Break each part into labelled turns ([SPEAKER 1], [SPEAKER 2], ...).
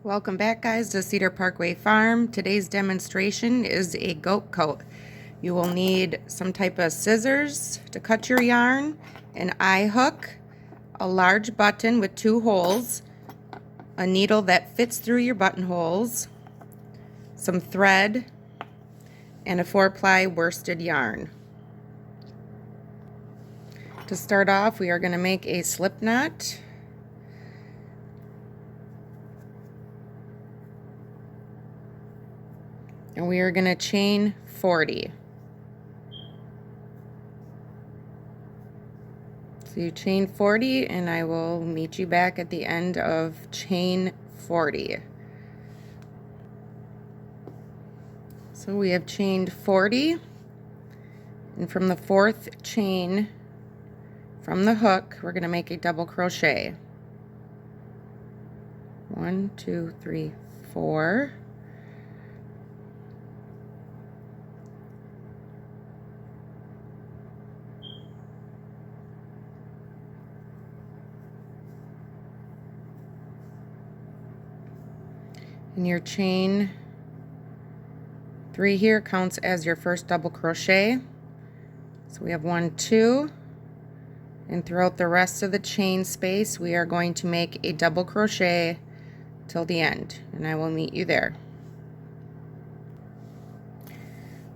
[SPEAKER 1] Welcome back, guys, to Cedar Parkway Farm. Today's demonstration is a goat coat. You will need some type of scissors to cut your yarn, an eye hook, a large button with 2 holes, a needle that fits through your buttonholes, some thread, and a 4-ply worsted yarn. To start off, we are going to make a slip knot. And we are going to chain 40. So you chain 40 and I will meet you back at the end of chain 40. So we have chained 40, and from the 4th chain from the hook we're going to make a double crochet. 1, 2, 3, 4. And your chain 3 here counts as your first double crochet. So we have 1, 2, and throughout the rest of the chain space we are going to make a double crochet till the end, and I will meet you there.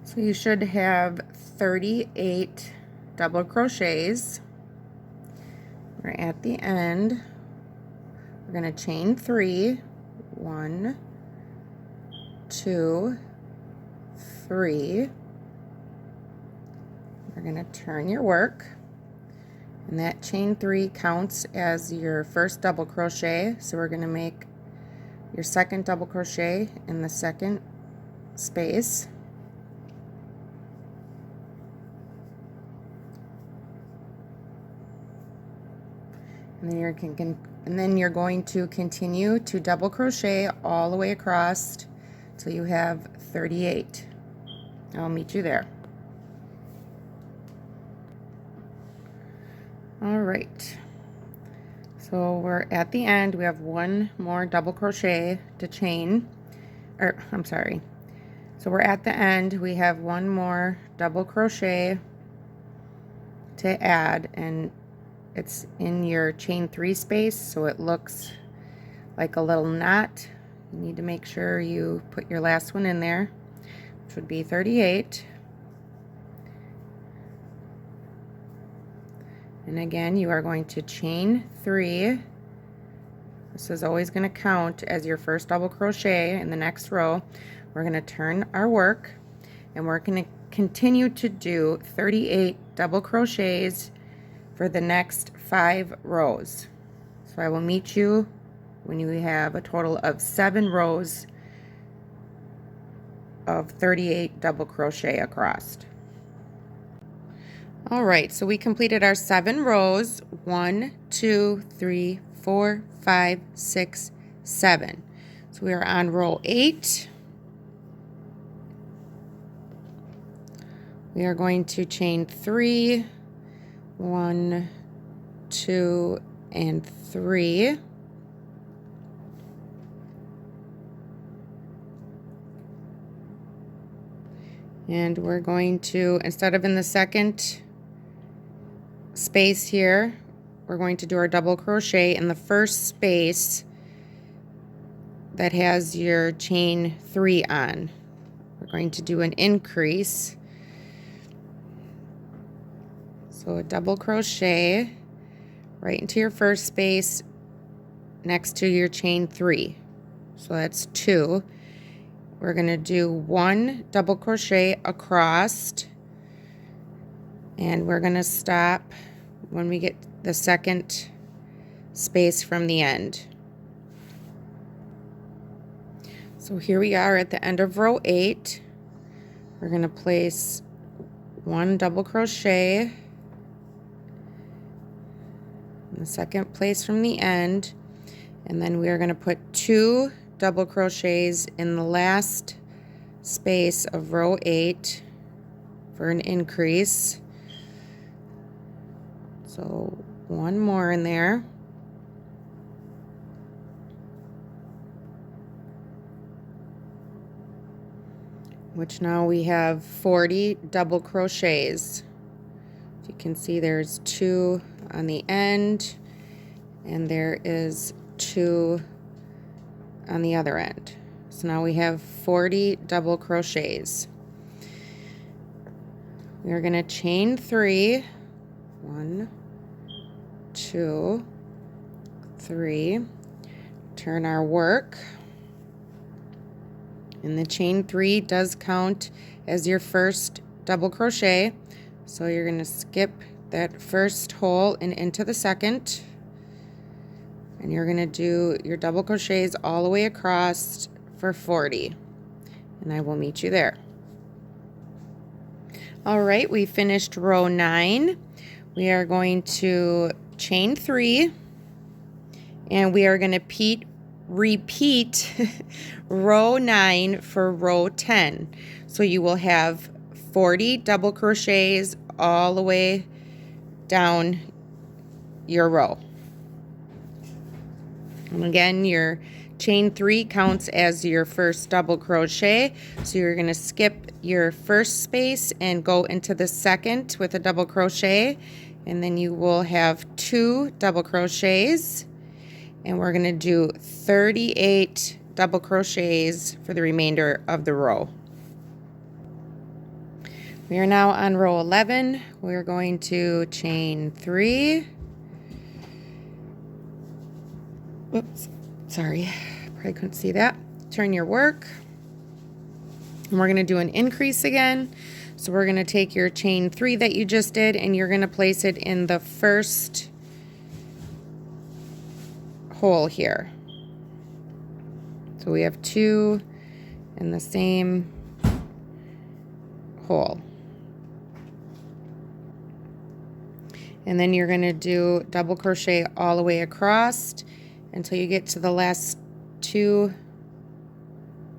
[SPEAKER 1] So you should have 38 double crochets. We're at the end. We're going to chain 3. 1, 2, 3. You're going to turn your work, and that chain 3 counts as your first double crochet. So we're going to make your second double crochet in the second space. And then you're going to continue to double crochet all the way across till you have 38. I'll meet you there. All right, so we're at the end. We have 1 more double crochet to chain, so we're at the end. We have 1 more double crochet to add, and it's in your chain 3 space, so it looks like a little knot. You need to make sure you put your last one in there, which would be 38. And again, you are going to chain 3. This is always going to count as your first double crochet in the next row. We're going to turn our work, and we're going to continue to do 38 double crochets for the next 5 rows. So I will meet you when you have a total of 7 rows of 38 double crochet across. All right, so we completed our 7 rows. 1, 2, 3, 4, 5, 6, 7. So we are on row 8. We are going to chain 3, 1, 2, and 3. And we're going to, instead of in the second space here, we're going to do our double crochet in the first space that has your chain 3 on. We're going to do an increase. So a double crochet right into your first space next to your chain 3. So that's 2. We're going to do 1 double crochet across, and we're going to stop when we get the second space from the end. So here we are at the end of row 8. We're going to place 1 double crochet in the second place from the end, and then we are going to put 2 double crochets in the last space of row 8 for an increase. So 1 more in there, which now we have 40 double crochets. You can see there's 2 on the end, and there is 2 on the other end. So now we have 40 double crochets. We're going to chain 3. 1, 2, 3. Turn our work. And the chain 3 does count as your first double crochet. So you're going to skip that first hole and into the second. And you're going to do your double crochets all the way across for 40. And I will meet you there. All right, we finished row 9. We are going to chain 3, and we are going to repeat row 9 for row 10. So you will have 40 double crochets all the way down your row. And again, your chain 3 counts as your first double crochet. So you're going to skip your first space and go into the second with a double crochet, and then you will have 2 double crochets, and we're going to do 38 double crochets for the remainder of the row. We are now on row 11. We're going to chain 3. Oops, sorry, probably couldn't see that. Turn your work, and we're going to do an increase again. So we're going to take your chain 3 that you just did, and you're going to place it in the first hole here. So we have 2 in the same hole. And then you're going to do double crochet all the way across until you get to the last 2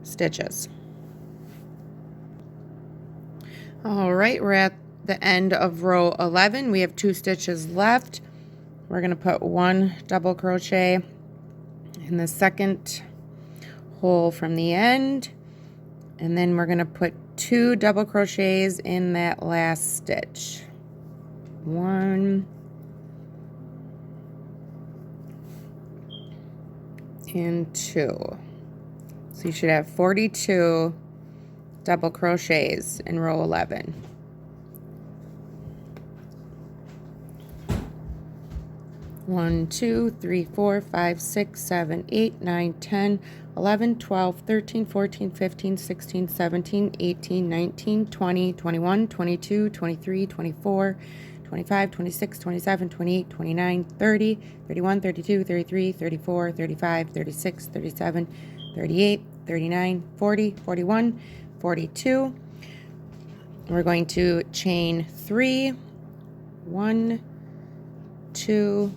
[SPEAKER 1] stitches. All right, we're at the end of row 11. We have 2 stitches left. We're going to put 1 double crochet in the second hole from the end, and then we're going to put 2 double crochets in that last stitch. 1 and 2. So you should have 42 double crochets in row 11. One, 2, 3, 4, 5, 6, 7, 8, 9, 10, 11, 12, 13, 14, 15, 16, 17, 18, 19, 20, 21, 22, 23, 24, 25, 26, 27, 28, 29, 30, 31, 32, 33, 34, 35, 36, 37, 38, 39, 40, 41, 42. We're going to chain 3, 1, 2,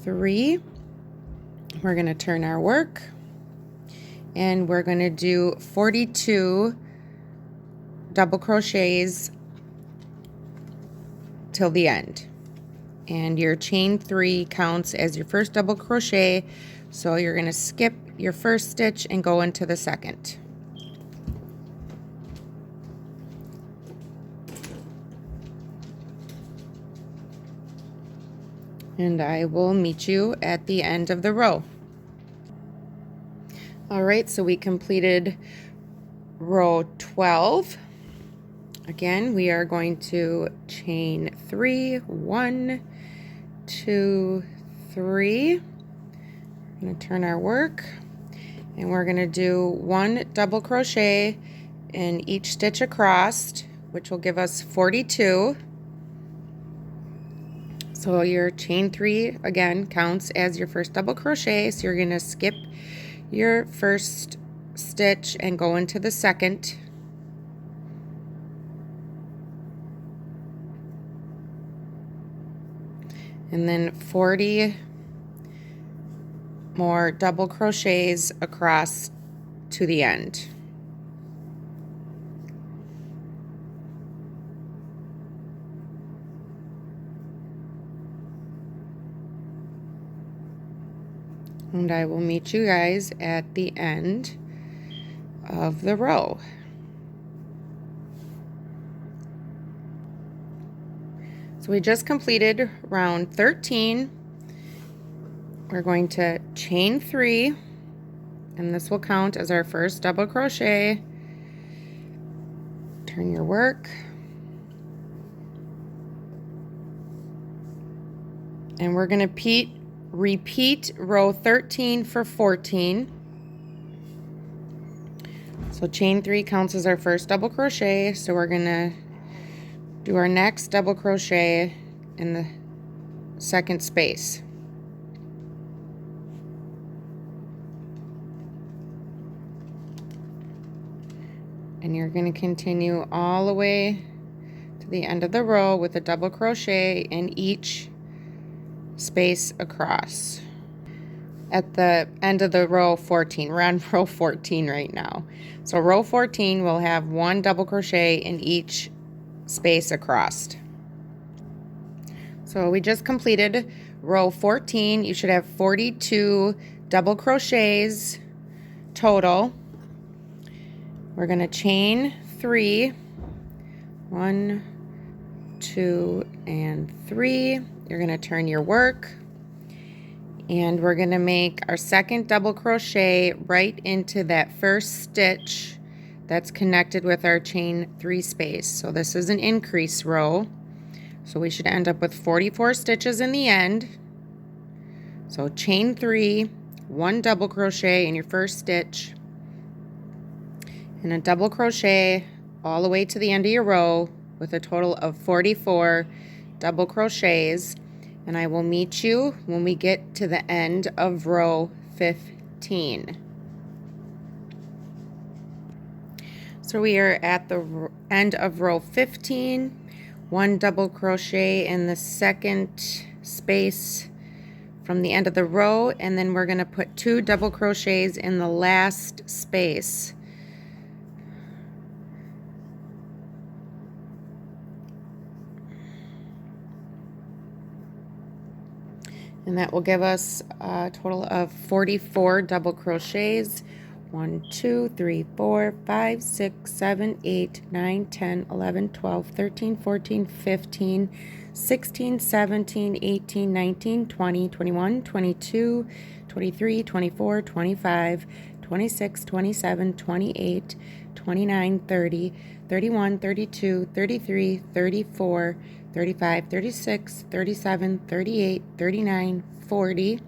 [SPEAKER 1] 3. We're going to turn our work, and we're going to do 42 double crochets till the end. And your chain 3 counts as your first double crochet, so you're going to skip your first stitch and go into the second. And I will meet you at the end of the row. All right, so we completed row 12. Again, we are going to chain 3, 1, 2, 3. We're going to turn our work, and we're going to do 1 double crochet in each stitch across, which will give us 42. So your chain 3 again counts as your first double crochet, so you're going to skip your first stitch and go into the second. And then 40 more double crochets across to the end. And I will meet you guys at the end of the row. So we just completed round 13. We're going to chain 3, and this will count as our first double crochet. Turn your work. And we're going to repeat row 13 for 14. So chain 3 counts as our first double crochet, so we're going to do our next double crochet in the second space. And you're going to continue all the way to the end of the row with a double crochet in each space across. At the end of the row 14, we're on row 14 right now. So row 14 will have 1 double crochet in each space across. So we just completed row 14. You should have 42 double crochets total. We're going to chain 3, 1, 2, and 3. You're going to turn your work, and we're going to make our second double crochet right into that first stitch that's connected with our chain 3 space. So this is an increase row, so we should end up with 44 stitches in the end. So chain 3, 1 double crochet in your first stitch, and a double crochet all the way to the end of your row with a total of 44 double crochets. And I will meet you when we get to the end of row 15. So we are at the end of row 15. 1 double crochet in the second space from the end of the row, and then we're going to put 2 double crochets in the last space. And that will give us a total of 44 double crochets. 1, 2, 3, 4, 5, 6, 7, 8, 9, 10, 11, 12, 13, 14, 15, 16, 17, 18, 19, 20, 21, 22, 23, 24, 25, 26, 27, 28, 29, 30, 31, 32, 33, 34, 35, 36, 37, 38, 39, 40,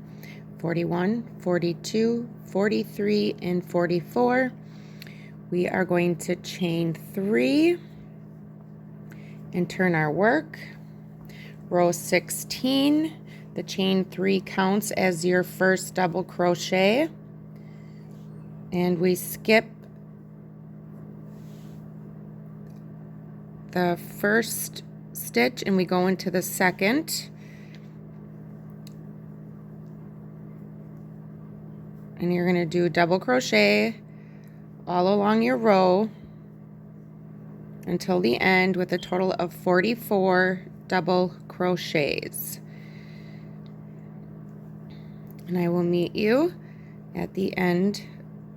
[SPEAKER 1] 41, 42, 43, and 44. We are going to chain 3 and turn our work. Row 16, the chain 3 counts as your first double crochet, and we skip the first stitch and we go into the second, and you're going to do double crochet all along your row until the end with a total of 44 double crochets. And I will meet you at the end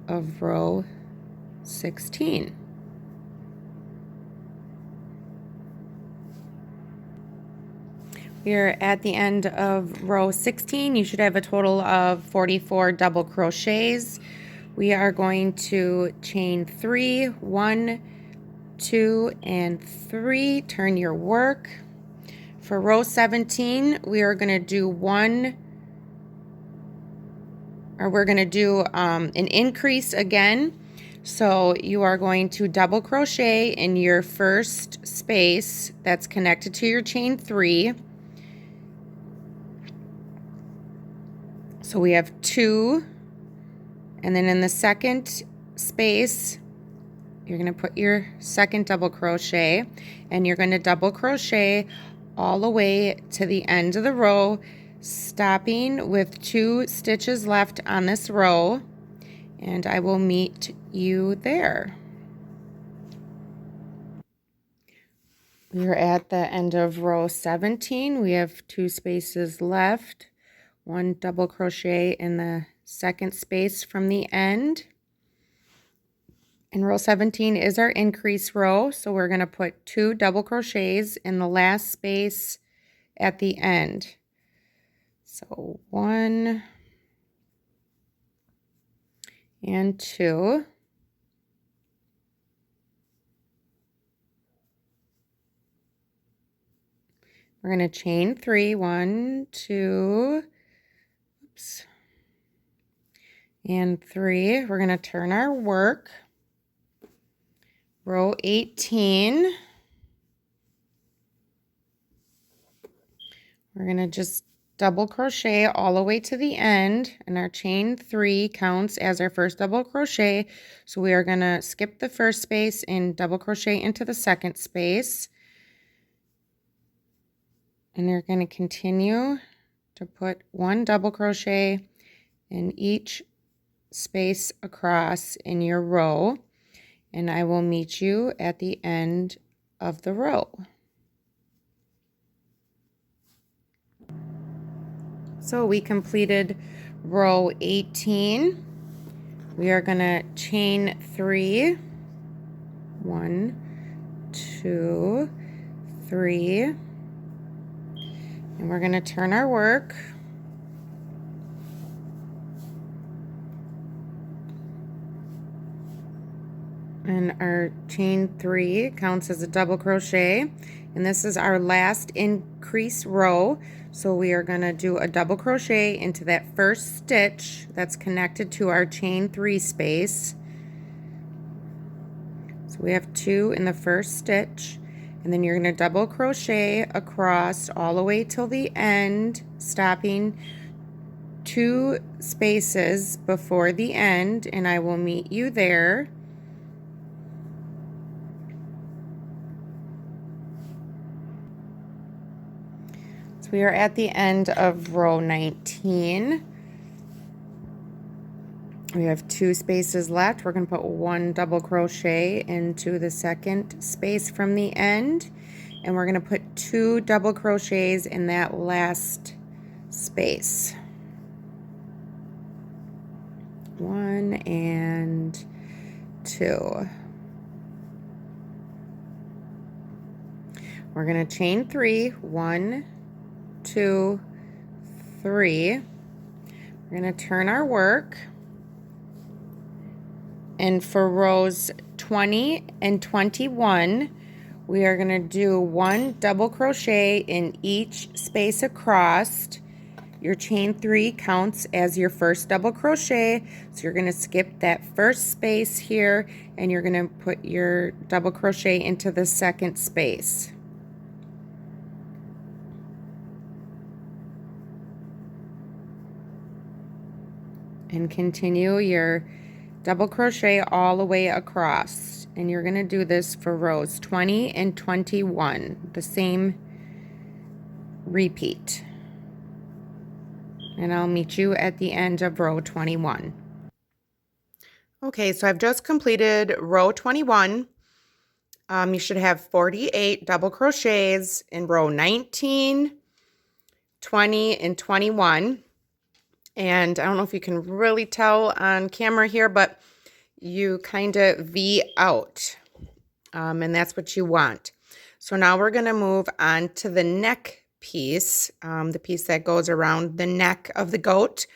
[SPEAKER 1] of row 16. We're at the end of row 16. You should have a total of 44 double crochets. We are going to chain 3, 1, 2, and 3. Turn your work. For row 17, we are going to do an increase again. So you are going to double crochet in your first space that's connected to your chain 3. So we have 2, and then in the second space, you're going to put your second double crochet, and you're going to double crochet all the way to the end of the row, stopping with 2 stitches left on this row, and I will meet you there. We are at the end of row 17. We have 2 spaces left. 1 double crochet in the second space from the end. And row 17 is our increase row, so we're going to put 2 double crochets in the last space at the end. So 1 and 2. We're going to chain 3, 1, 2, oops, and 3. We're going to turn our work. Row 18. We're going to just double crochet all the way to the end, and our chain 3 counts as our first double crochet. So we are going to skip the first space and double crochet into the second space. And you're going to continue to put 1 double crochet in each space across in your row, and I will meet you at the end of the row. So we completed row 18. We are going to chain 3, 1, 2, 3, and we're going to turn our work. And our chain 3 counts as a double crochet, and this is our last increase row. So we are going to do a double crochet into that first stitch that's connected to our chain 3 space. So we have 2 in the first stitch, and then you're going to double crochet across all the way till the end, stopping 2 spaces before the end, and I will meet you there. We are at the end of row 19. We have 2 spaces left. We're going to put 1 double crochet into the second space from the end, and we're going to put 2 double crochets in that last space. 1 and 2. We're going to chain 3, 1, 2, 3. We're going to turn our work, and for rows 20 and 21 we are going to do 1 double crochet in each space across. Your chain 3 counts as your first double crochet, so you're going to skip that first space here, and you're going to put your double crochet into the second space. And continue your double crochet all the way across, and you're going to do this for rows 20 and 21, the same repeat, and I'll meet you at the end of row 21. Okay, so I've just completed row 21. You should have 48 double crochets in row 19, 20, and 21. And I don't know if you can really tell on camera here, but you kind of V out, and that's what you want. So now we're going to move on to the neck piece, the piece that goes around the neck of the goat.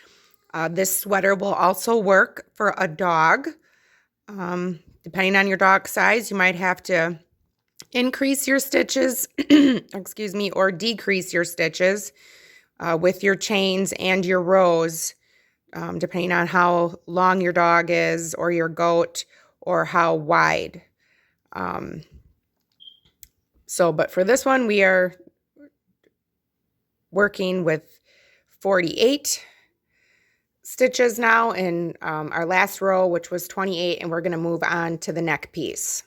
[SPEAKER 1] This sweater will also work for a dog. Depending on your dog size, you might have to increase your stitches, excuse me, or decrease your stitches with your chains and your rows, depending on how long your dog is or your goat, or how wide. But for this one, we are working with 48 stitches now in our last row, which was 28, and we're going to move on to the neck piece.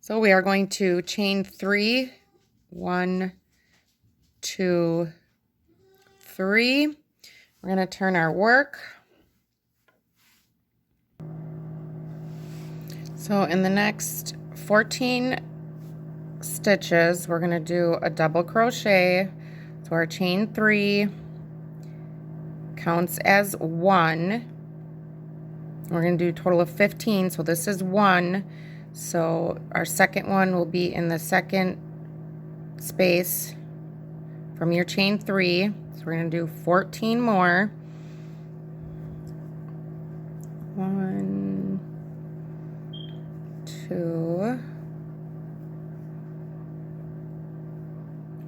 [SPEAKER 1] So we are going to chain 3, 1, 2, 3. We're going to turn our work. So in the next 14 stitches, we're going to do a double crochet. So our chain 3 counts as 1. We're going to do a total of 15, so this is 1. So our second one will be in the second space from your chain 3. So we're going to do 14 more. 1, 2,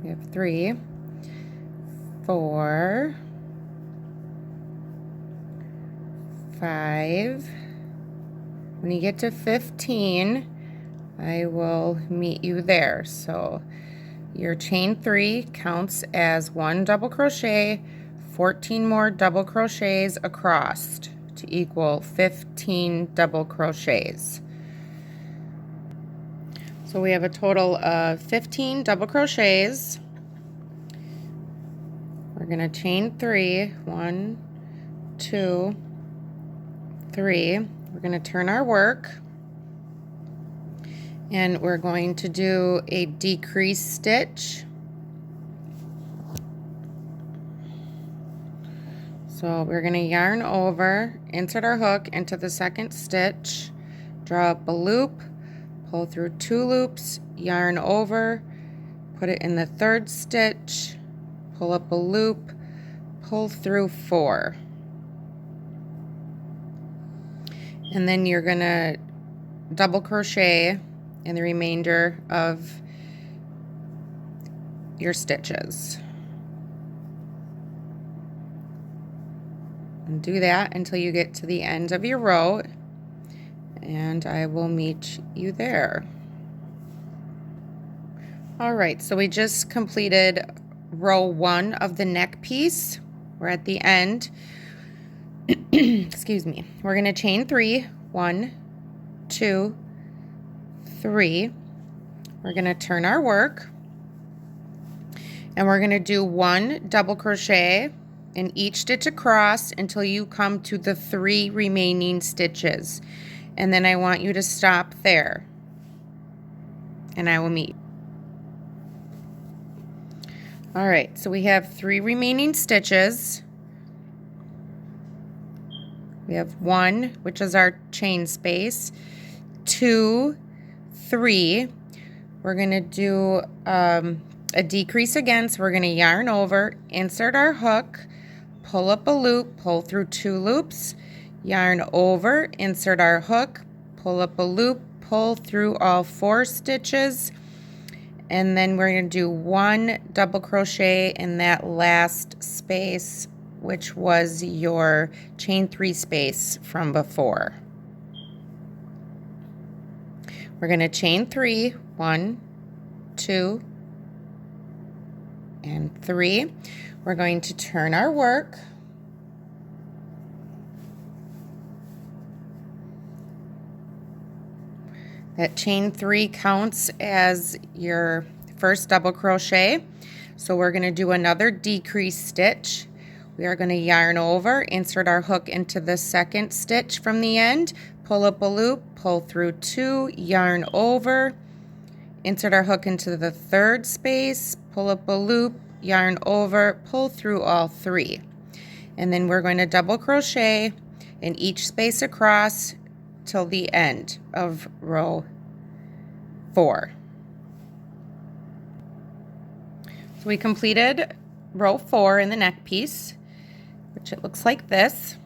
[SPEAKER 1] we have 3, 4, 5. When you get to 15, I will meet you there. So your chain 3 counts as 1 double crochet, 14 more double crochets across to equal 15 double crochets. So we have a total of 15 double crochets. We're going to chain 3, 1, 2, 3. We're going to turn our work, and we're going to do a decrease stitch. So we're going to yarn over, insert our hook into the second stitch, draw up a loop, pull through 2 loops, yarn over, put it in the third stitch, pull up a loop, pull through 4. And then you're going to double crochet in the remainder of your stitches. And do that until you get to the end of your row, and I will meet you there. All right, so we just completed row 1 of the neck piece. We're at the end. Excuse me. We're going to chain 3, 1, 2, 3. We're going to turn our work, and we're going to do 1 double crochet in each stitch across until you come to the 3 remaining stitches, and then I want you to stop there, and I will meet. All right, so we have 3 remaining stitches. We have 1, which is our chain space, 2, 3. We're going to do a decrease again, so we're going to yarn over, insert our hook, pull up a loop, pull through 2 loops, yarn over, insert our hook, pull up a loop, pull through all 4 stitches, and then we're going to do 1 double crochet in that last space, which was your chain 3 space from before. We're going to chain 3, 1, 2, and 3. We're going to turn our work. That chain 3 counts as your first double crochet. So we're going to do another decrease stitch. We are going to yarn over, insert our hook into the second stitch from the end, pull up a loop, pull through 2, yarn over, insert our hook into the third space, pull up a loop, yarn over, pull through all 3. And then we're going to double crochet in each space across till the end of row 4. So we completed row 4 in the neck piece, which it looks like this.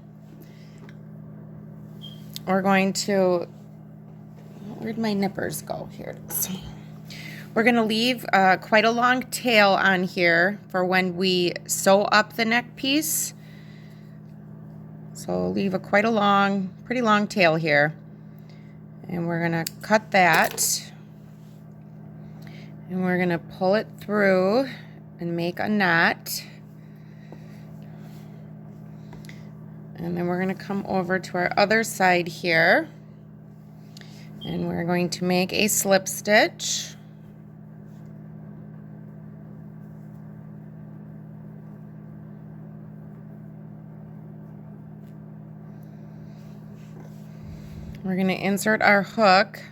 [SPEAKER 1] We're going to, where'd my nippers go? Here it is. We're going to leave quite a long tail on here for when we sew up the neck piece. So leave a quite a long, pretty long tail here. And we're going to cut that. And we're going to pull it through and make a knot. And then we're going to come over to our other side here. And we're going to make a slip stitch. We're going to insert our hook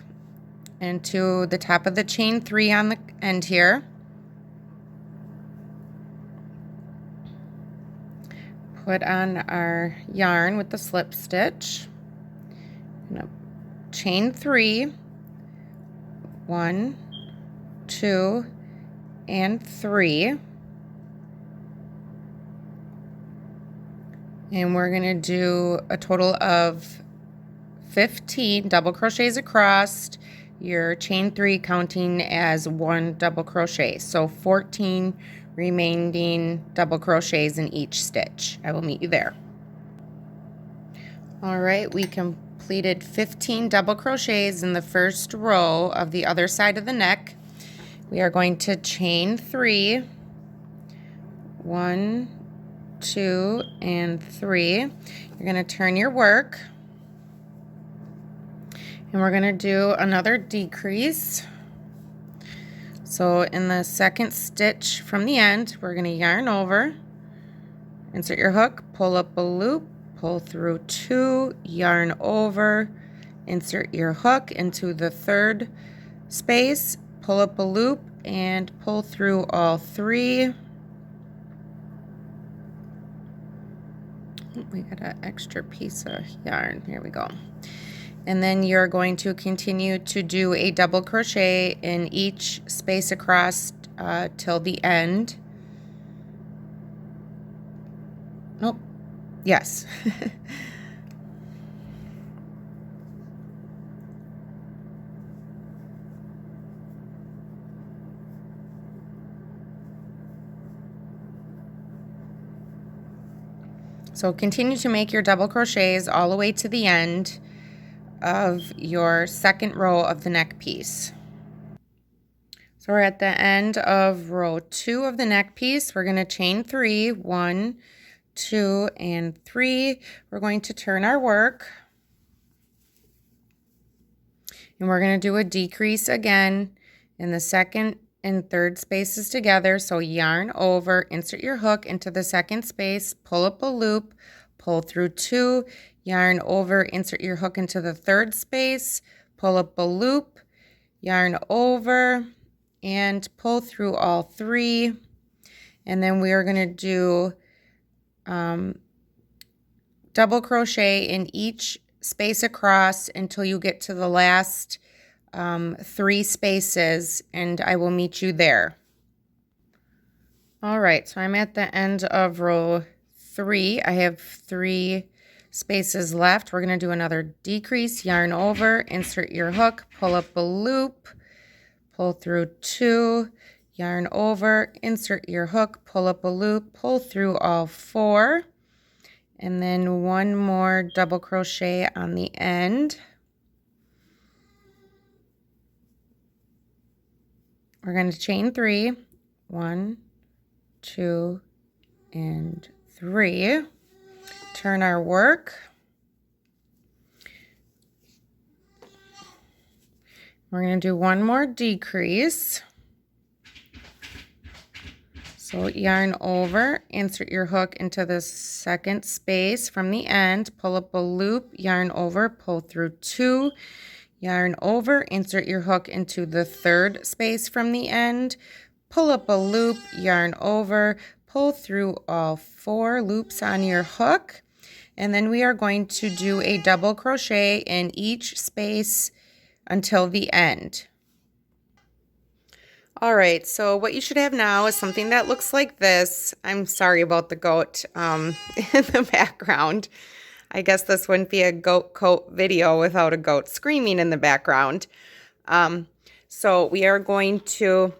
[SPEAKER 1] into the top of the chain 3 on the end here. Put on our yarn with the slip stitch. I'm going to chain 3, 1, 2, and 3. And we're going to do a total of 15 double crochets across your chain 3, counting as 1 double crochet. So 14 remaining double crochets in each stitch. I will meet you there. All right, we completed 15 double crochets in the first row of the other side of the neck. We are going to chain 3, 1, 2, and 3. You're going to turn your work, and we're going to do another decrease. So in the second stitch from the end, we're going to yarn over, insert your hook, pull up a loop, pull through 2, yarn over, insert your hook into the third space, pull up a loop, and pull through all 3. We got an extra piece of yarn. Here we go. And then you're going to continue to do a double crochet in each space across till the end. Nope. Yes. So continue to make your double crochets all the way to the end of your second row of the neck piece. So we're at the end of row 2 of the neck piece. We're going to chain 3, 1, 2, and 3. We're going to turn our work, and we're going to do a decrease again in the second and third spaces together. So yarn over, insert your hook into the second space, pull up a loop, pull through 2, yarn over, insert your hook into the third space, pull up a loop, yarn over, and pull through all 3. And then we are going to do double crochet in each space across until you get to the last 3 spaces, and I will meet you there. All right, so I'm at the end of row 3. I have 3 spaces left. We're going to do another decrease, yarn over, insert your hook, pull up a loop, pull through 2, yarn over, insert your hook, pull up a loop, pull through all 4, and then 1 more double crochet on the end. We're going to chain 3, 1, 2, and 3. Turn our work. We're going to do 1 more decrease. So yarn over, insert your hook into the second space from the end, pull up a loop, yarn over, pull through 2, yarn over, insert your hook into the third space from the end, pull up a loop, yarn over, pull through all 4 loops on your hook, and then we are going to do a double crochet in each space until the end. All right, so what you should have now is something that looks like this. I'm sorry about the goat in the background. I guess this wouldn't be a goat coat video without a goat screaming in the background. So we are going to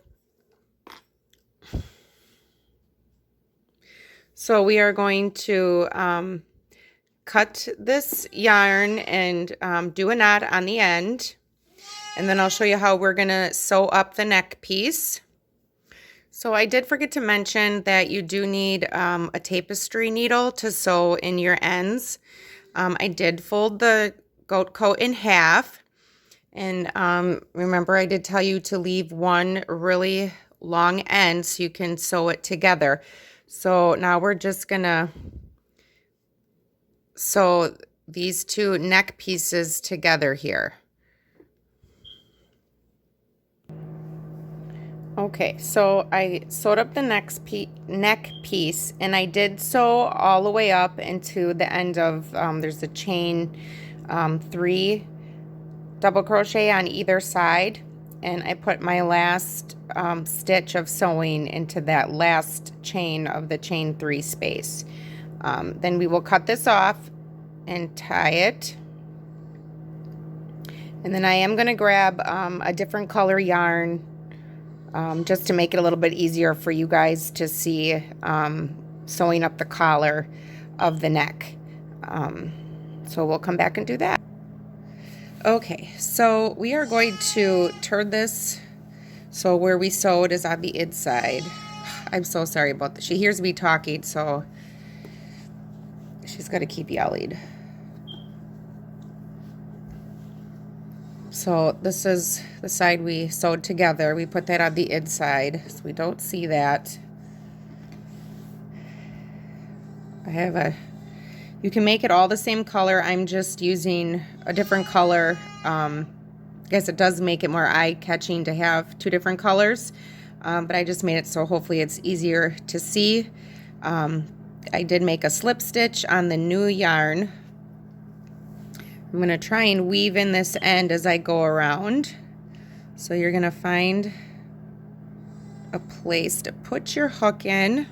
[SPEAKER 1] cut this yarn and do a knot on the end. And then I'll show you how we're going to sew up the neck piece. So I did forget to mention that you do need a tapestry needle to sew in your ends. I did fold the goat coat in half. And remember, I did tell you to leave one really long end so you can sew it together. So now we're just going to sew these 2 neck pieces together here. Okay, so I sewed up the neck piece, and I did sew all the way up into the end of, there's a chain 3 double crochet on either side. and I put my last stitch of sewing into that last chain of the chain 3 space. Then we will cut this off and tie it. And then I am going to grab a different color yarn just to make it a little bit easier for you guys to see sewing up the collar of the neck. So we'll come back and do that. Okay, so we are going to turn this so where we sewed is on the inside. I'm so sorry about this. She hears me talking, so she's got to keep yelling. So this is the side we sewed together. We put that on the inside so we don't see that. I have you can make it all the same color. I'm just using a different color. I guess it does make it more eye-catching to have 2 different colors, but I just made it so hopefully it's easier to see. I did make a slip stitch on the new yarn. I'm going to try and weave in this end as I go around. So you're going to find a place to put your hook in.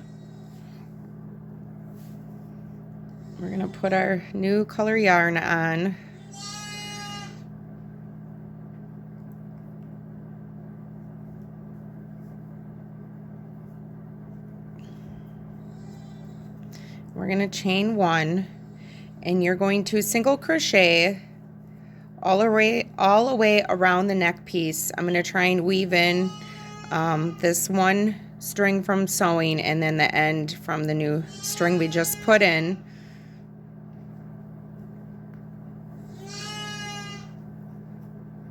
[SPEAKER 1] We're going to put our new color yarn on. We're going to chain 1, and you're going to single crochet all the way around the neck piece. I'm going to try and weave in this one string from sewing and then the end from the new string we just put in.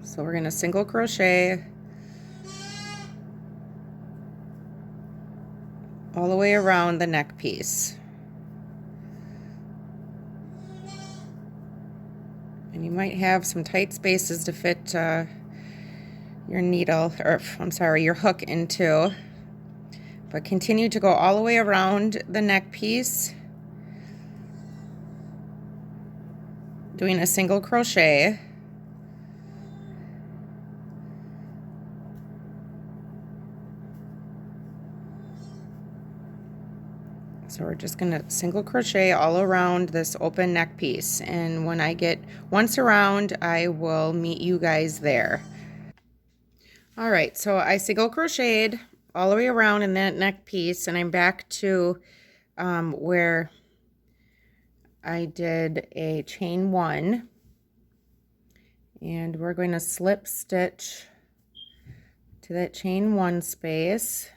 [SPEAKER 1] So we're going to single crochet all the way around the neck piece. And you might have some tight spaces to fit your needle, or I'm sorry, your hook into. But continue to go all the way around the neck piece, doing a single crochet. So we're just going to single crochet all around this open neck piece, and when I get once around, I will meet you guys there. All right, so I single crocheted all the way around in that neck piece, and I'm back to where I did a chain 1, and we're going to slip stitch to that chain 1 space,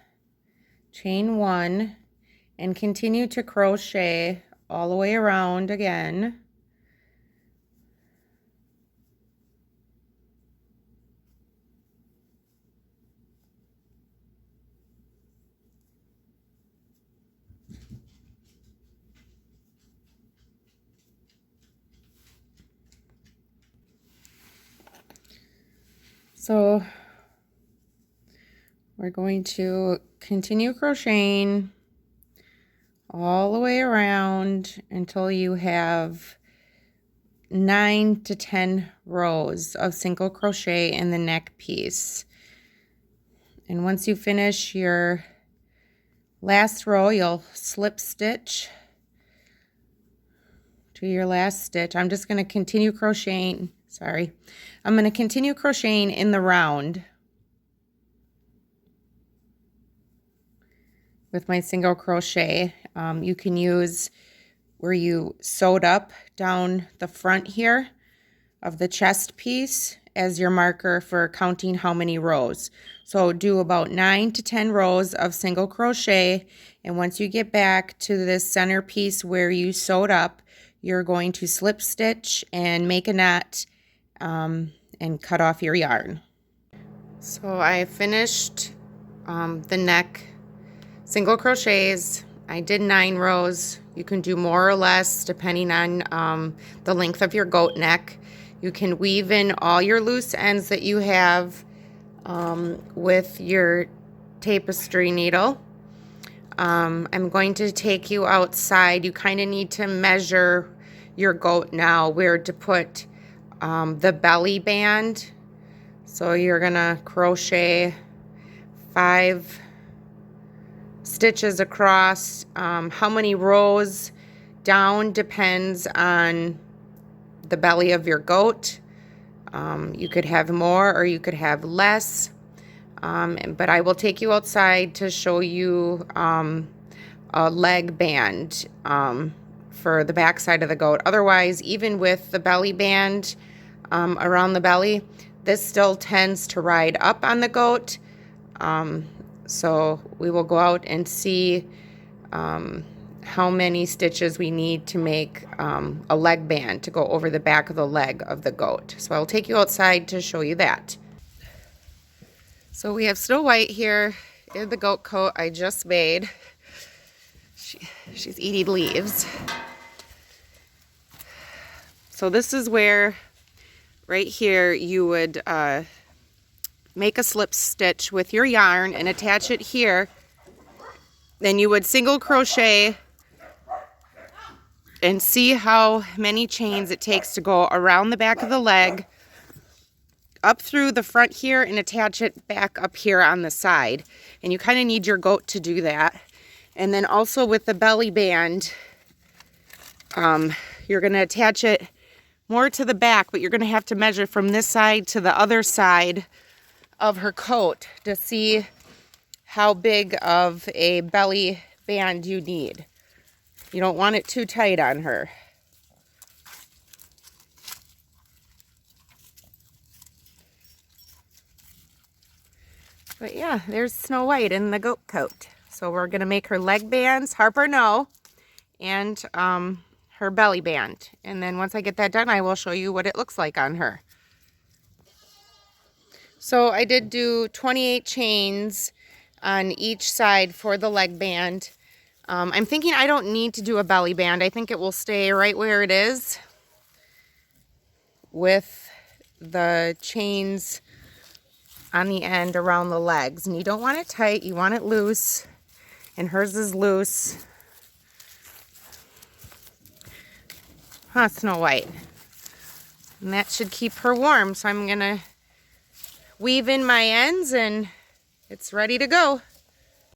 [SPEAKER 1] chain 1, and continue to crochet all the way around again. So we're going to continue crocheting all the way around until you have 9 to 10 rows of single crochet in the neck piece. And once you finish your last row, you'll slip stitch to your last stitch. I'm just going to continue crocheting. I'm going to continue crocheting in the round with my single crochet. You can use where you sewed up down the front here of the chest piece as your marker for counting how many rows. So do about 9 to 10 rows of single crochet, and once you get back to this center piece where you sewed up, you're going to slip stitch and make a knot and cut off your yarn. So I finished the neck single crochets. I did 9 rows. You can do more or less depending on the length of your goat neck. You can weave in all your loose ends that you have with your tapestry needle. I'm going to take you outside. You kind of need to measure your goat now where to put the belly band So you're gonna crochet 5 stitches across. How many rows down depends on the belly of your goat. You could have more or you could have less, but I will take you outside to show you a leg band for the back side of the goat. Otherwise, even with the belly band around the belly, this still tends to ride up on the goat. So we will go out and see how many stitches we need to make a leg band to go over the back of the leg of the goat. So I'll take you outside to show you that. So we have Snow White here in the goat coat I just made. She's eating leaves. So this is where, right here, you would make a slip stitch with your yarn and attach it here. Then you would single crochet and see how many chains it takes to go around the back of the leg, up through the front here, and attach it back up here on the side. And you kind of need your goat to do that. And then also with the belly band, you're going to attach it more to the back, but you're going to have to measure from this side to the other side of her coat to see how big of a belly band you need. You don't want it too tight on her. But yeah, there's Snow White in the goat coat. So we're going to make her leg bands, Harper no, and her belly band. And then once I get that done, I will show you what it looks like on her. So I did do 28 chains on each side for the leg band. I'm thinking I don't need to do a belly band. I think it will stay right where it is with the chains on the end around the legs. And you don't want it tight, you want it loose. And hers is loose. Huh, Snow White. And that should keep her warm. So I'm gonna weave in my ends and it's ready to go.